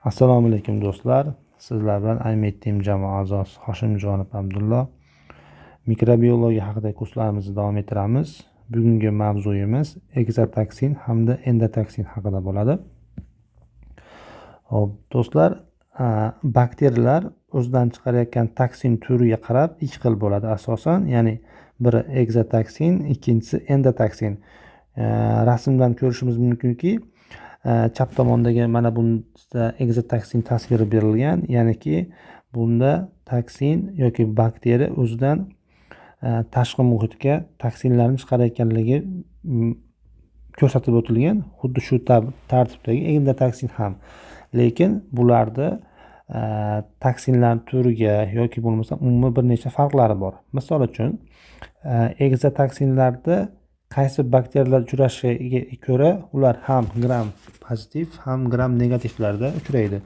Assalomu alaykum do'stlar. Sizlar bilan iMed Team jamoa a'zosi Hoshimjonov Abdullo. Mikrobiologiya haqidagi kurslarimizni davom ettiramiz. Bugungi mavzuyimiz egzotoksin hamda endotoksin haqida bo'ladi. Xo'p, do'stlar, bakteriyalar o'zidan chiqarayotgan toksin turiga qarab ikki xil bo'ladi asosan, ya'ni biri egzotoksin, ikkinchisi endotoksin. Rasmdan ko'rishimiz mumkinki, chap tomondagi mana bunda egzotoksin tasviri berilgan, ya'niki bunda toksin yoki bakteriya o'zidan tashqi muhitga toksinlarni chiqarayotganligi ko'rsatib o'tilgan. Xuddi shu tartibdagi endotoksin ham. Lekin bularda toksinlar turiga yoki bo'lmasa umuman bir necha farqlari bor. Misol uchun, egzotoksinlarda qaysi bakteriyalar uchrashiga ko'ra ular ham gram pozitiv, ham gram negativlarda uchraydi.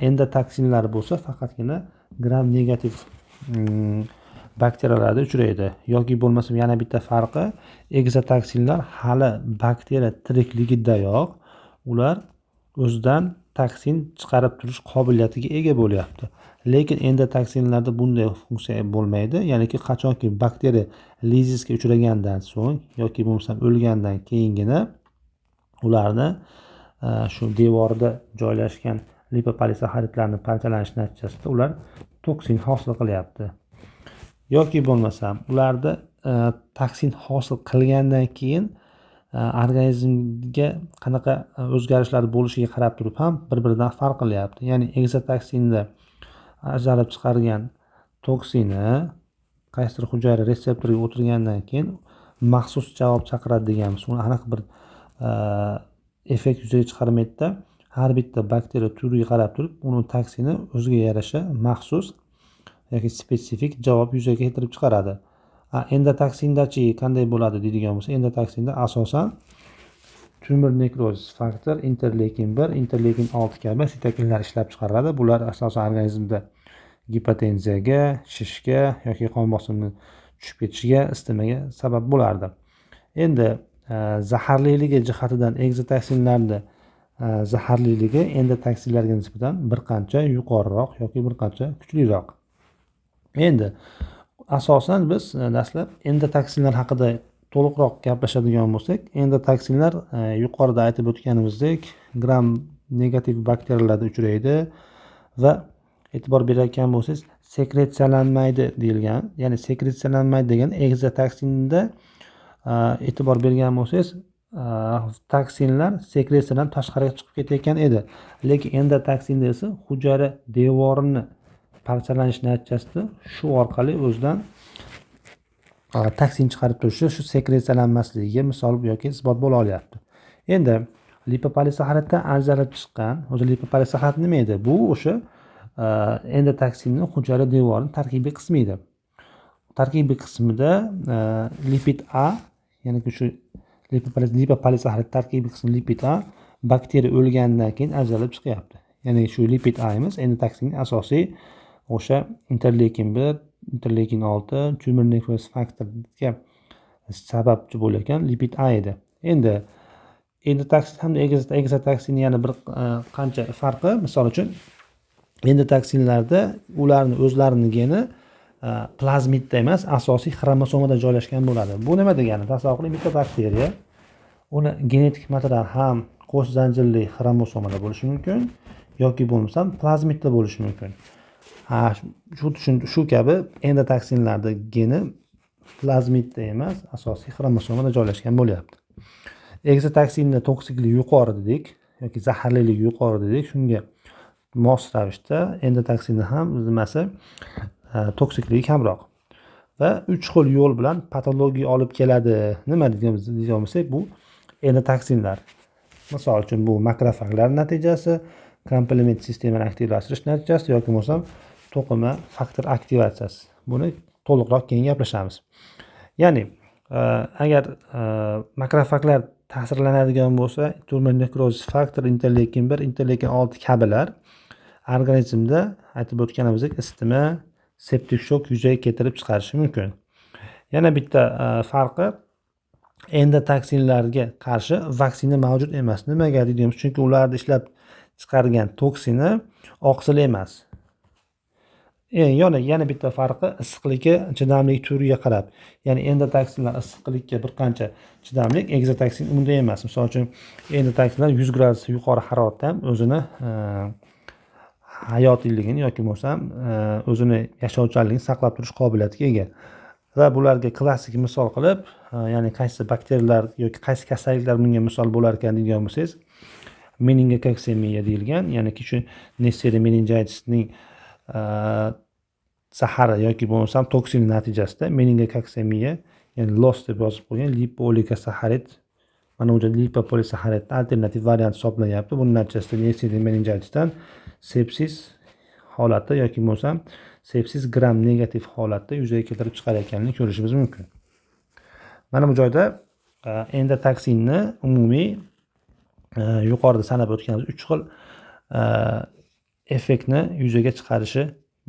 Endotoksinlar bo'lsa faqatgina gram negativ bakteriyalarda uchraydi. Yoki bo'lmasa yana bitta farqi, egzotoksinlar hali bakteriya tirikligidayoq ular o'zidan toksin chiqarib turish qobiliyatiga ega bo'lyapti. Lekin endotoksinlarda bunday funksiya bo'lmaydi. Ya'niki qachonki bakteriya lizisga uchragandan so'ng yoki bo'lmasa o'lgandan keyingina ularni shu devorida joylashgan lipopolisaxaridlarning parchalanishi natijasida ular toksin hosil qilyapti. Yoki bo'lmasa ularda toksin hosil qilgandan keyin organizmga qanaqa o'zgarishlar bo'lishiga qarab turib ham bir-biridan farq qilyapti. Ya'ni egzotoksinda ajralib chiqargan toksini qaysidir hujayra retseptoriga o'tirgandan keyin maxsus javob chaqiradi deganmiz. Uni aniq bir effekt yuzaga chiqarmaydida, har bitta bakteriya turiga qarab turib, uni toksini o'ziga yarasha maxsus yoki spesifik javob yuzaga keltirib chiqaradi. Endotoksindachi qanday bo'ladi deydigan bo'lsa, endotoksinda asosan tumor nekrozis faktor, interleykin 1, interleykin 6 kabi sitokinlar ishlab chiqariladi. Bular asosan organizmda gipotenziyaga, shishga yoki qon bosimining tushib ketishiga, istimaga sabab bo'lardi. Endi zaharliligi jihatidan egzotoksinlarda zaharliligi endotoksinlarga nisbatan bir qancha yuqoriroq yoki bir qancha kuchliroq. Endi asosan biz dastlab endotoksinlar haqida to'liqroq gaplashadigan bo'lsak, endotoksinlar yuqorida aytib o'tganimizdek gram negativ bakteriyalarda uchraydi va e'tibor berayotgan bo'lsangiz, sekretsiyalanmaydi deyilgan. Ya'ni sekretsiyalanmaydi degan egzotoksinda e'tibor bergan bo'lsangiz, toksinlar sekretsiyadan tashqariga chiqib ketayotgan edi. Lekin endotoksinda esa hujayra devorini parchalanish natijasida shu orqali o'zidan toksin chiqarib turishi, shu sekretsiyalanmasligiga misol yoki isbot bo'la olyapti. Endi lipopolisaxariddan ajralib chiqqan, o'zi lipopolisaxarid nima edi? Bu o'sha endotoksinning hujayra devorining tarkibiy qismi edi. Tarkibiy qismida lipid A, ya'ni shu lipopolisaxarid tarkibiy qismi lipid A bakteriya o'lgandan keyin ajralib chiqyapti. Ya'ni shu lipid A emas, endotoksinning asosiy o'sha interleykin 1, interleykin 6, tumor nekrozis faktoriga sababchi bo'layotgan lipid A edi. Endi endotoksin hamda egzotoksinning yana bir qancha farqi, misol uchun endotoksinlarda ularni o'zlarining geni plazmidda emas, asosiy xromosomada joylashgan bo'ladi. Bu nima degani? Tasavvur qiling, bitta bakteriya, uni genetik material ham qo'sh zanjirli xromosomada bo'lishi mumkin yoki bo'lmasa plazmidda bo'lishi mumkin. Shu kabi endotoksinlarda geni plazmidda emas, asosiy xromosomada joylashgan bo'lyapti. Egzotoksinda toksikligi yuqori dedik yoki zaharliligi yuqori dedik. Shunga mos ravishda endotoksinda ham nimasi toksikligi kamroq. Va 3 xil yo'l bilan patologiya olib keladi. Nima degan bo'lsak, bu endotoksinlar. Misol uchun bu makrofaglar natijasi, komplement sistemani aktivlashtirish natijasi yoki bo'lmasa to'qima faktor aktivatsiyasi. Buni to'liqroq keyin gaplashamiz. Ya'ni agar makrofaglar ta'sirlanadigan bo'lsa, tumor nekrozis faktor, interleykin 1, interleykin 6 kabilar organizmda aytib o'tganimizdek isitma, septik shok yuzaga keltirib chiqarishi mumkin. Yana bitta farqi, endotoksinlarga qarshi vaksina mavjud emas. Nimaga deymiz? Chunki ularni ishlab chiqargan toksini oqsil emas. Yana bitta farqi issiqlikka chidamlik turiga qarab. Ya'ni endotoksinlar issiqlikka bir qancha chidamlik, egzotoksin unday emas. Misol uchun endotoksinlar 100 gradus yuqori haroratda ham o'zini hayotiyligini yoki bo'lmasam o'zini yashovchanligini saqlab turish qobiliyatiga ega. Va bularga klassik misol qilib, ya'ni qaysi bakteriyalar yoki qaysi kasalliklar bunga misol bo'lar ekan degan bo'lsangiz, meningokoksemiya deyilgan, ya'ni shu Neisseria meningitisning zahari yoki bo'lmasam toksin natijasida meningokoksemiya, ya'ni LOS deb yozib qo'ygan, lipooligosaxarid, mana bu lipopolisaxaridning alternativ varianti hisoblanyapti. Buning natijasida Neisseria meningitisdan sepsis holati yoki bo'lmasam sepsis gram negativ holatda yuzaga keltirib chiqarayotganini ko'rishimiz mumkin. Mana bu joyda endotoksinni umumiy yuqorida sanab o'tganimiz 3 xil effektni yuzaga chiqarishi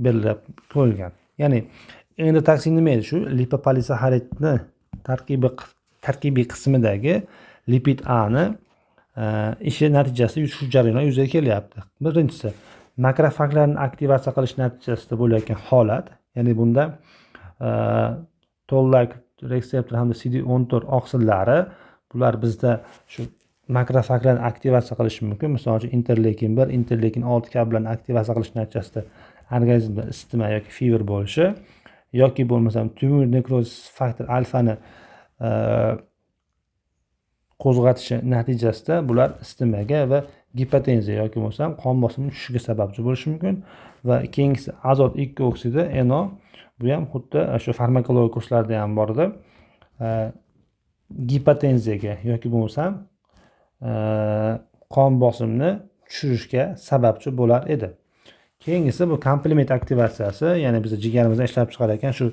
belgilab qo'yilgan. Ya'ni endotoksin nima edi? Shu lipopolisaxaridni tarkibiy qismidagi lipid A ni ishi natijasida shu jarayonlar yuzaga kelyapti. Birinchisi, makrofaglarni aktivatsiya qilish natijasida bo'layotgan holat, ya'ni bunda toll-like reseptor hamda CD14 oqsillari, bular bizda shu makrofaglarni aktivatsiya qilishi mumkin. Misol uchun interleykin 1, interleykin 6 kabilarni aktivatsiya qilish natijasida organizmda isitma yoki fever bo'lishi yoki bo'lmasam tumor nekroz faktor alfani qo'zg'atishi natijasida bular istimaga va gipotenziya yoki bo'lmasam qon bosimining tushishiga sababchi bo'lishi mumkin. Va keyingisi azot 2 oksidi NO, bu ham xuddi shu farmakologik kurslarda ham bor edi. Gipotenziyaga yoki bo'lmasam qon bosimini tushirishga sababchi bo'lar edi. Keyingisi bu komplement aktivatsiyasi, ya'ni biz jigarimizdan ishlab chiqarayotgan shu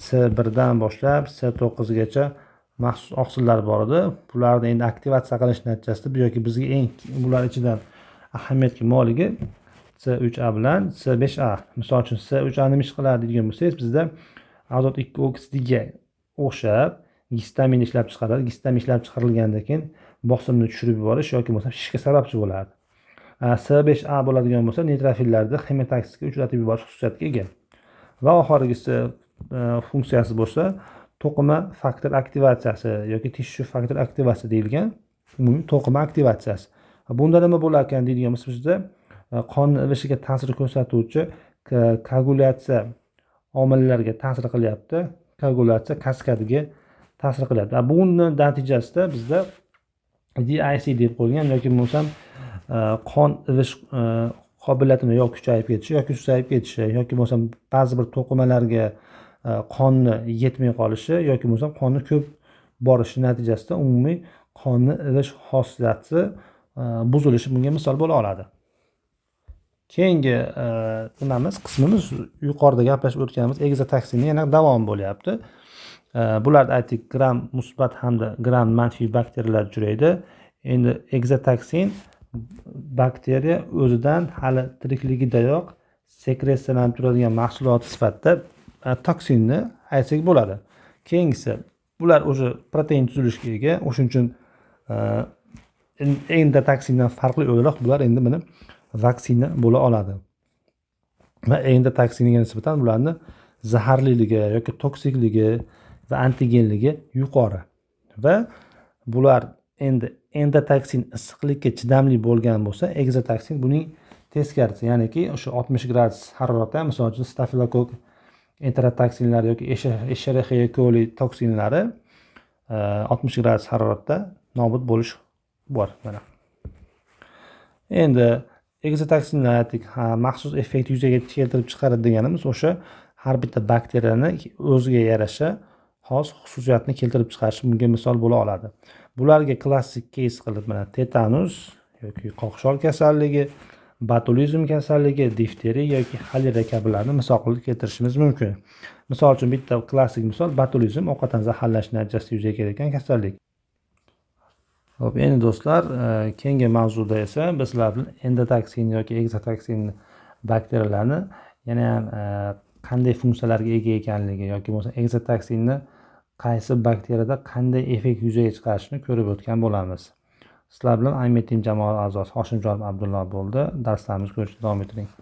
C1 dan boshlab C9 gacha maxsus oqsillar bor edi. Bularni endi aktivatsiya qilish natijasida bu yoki bizga eng bular ichidan ahamiyatga moligi C3A bilan C5A. Misol uchun C3A nima ish qiladi degan bo'lsangiz, bizda azot 2 oksidiga o'xshab gistamin ishlab chiqaradi. Gistamin ishlab chiqarilgandan keyin bosimni tushirib yuborish yoki bo'lmasa shishga sababchi bo'ladi. C5A bo'ladigan bo'lsa neytrofillarni xemiotaksisga uchratib yuborish xususiyatiga ega. Va oxirgisi funksiyasi bo'lsa to'qima faktor aktivatsiyasi yoki tissue faktor aktivatsiyasi deyilgan umumiy to'qima aktivatsiyasi. Bunda nima bo'lar ekan deydigan bo'lsa, bizda qon ivishiga ta'sir ko'rsatuvchi koagulyatsiya omillariga ta'sir qilyapti. Koagulyatsiya kaskadiga ta'sir qilyapti. Buning natijasida bizda DIC deb qo'yilgan yoki bo'lmasam qon ivish qobiliyatini yoki kuchayib ketishi yoki susayib ketishi yoki bo'lmasam ba'zi bir to'qimalarga qonni yetmay qolishi yoki bo'lmasam qonni ko'p borishi natijasida umumiy qonni ivish xoslati buzilishi bunga misol bo'la oladi. Keyingi qismimiz yuqorida gaplashib o'tganimiz egzotoksinning yana davomi bo'lyapti. Bularda aytdik, gram musbat hamda gram manfiy bakteriyalar uchraydi. Endi egzotoksin bakteriya o'zidan hali tirikligidayoq sekretsiylanib turadigan mahsulot sifatida toksinni aytsak bo'ladi. Keyingisi, bular o'sha protein tuzilishiga ega. O'shuning uchun endotoksindan farqli o'laroq bular endi mana vaksina bo'la oladi. Va endotoksinga nisbatan bularni zaharliligi yoki toksikligi va antigenligi yuqori. Va bular endi endotoksin issiqlikka chidamli bo'lgan bo'lsa, egzotoksin buning teskarisi, ya'niki o'sha 60 gradus haroratda, misol uchun stafilokok enterotoksinlar yoki Escherichia coli toksinlari 60 gradus haroratda nobud bo'lish bor mana. Endi egzotoksinlar maxsus effekt yuzaga keltirib chiqaradi deganimiz o'sha har bitta bakteriyani o'ziga yarasha xos xususiyatni keltirib chiqarishi bunga misol bo'la oladi. Bularga klassik case qilib mana tetanus yoki qoqshol kasalligi, botulizm kasalligi, difteriya yoki xolera kabilarni misol qilib keltirishimiz mumkin. Misol uchun bitta klassik misol batulizm, ovqatdan zaharlanish natijasida yuzaga kelgan kasallik. Xo'p, endi do'stlar, keyingi mavzuda esa biz sizlar bilan endotoksin yoki egzotoksin bakteriyalarni yana ham qanday funksiyalarga ega ekanligi yoki bo'lmasa egzotoksinni qaysi bakteriyada qanday effekt yuzaga chiqarishini ko'rib o'tgan bo'lamiz. Sizlar bilan iMeTeam jamoa a'zosi Hoshimjonov Abdullo bo'ldi. Darslarimizni ko'rishda davom ettiring.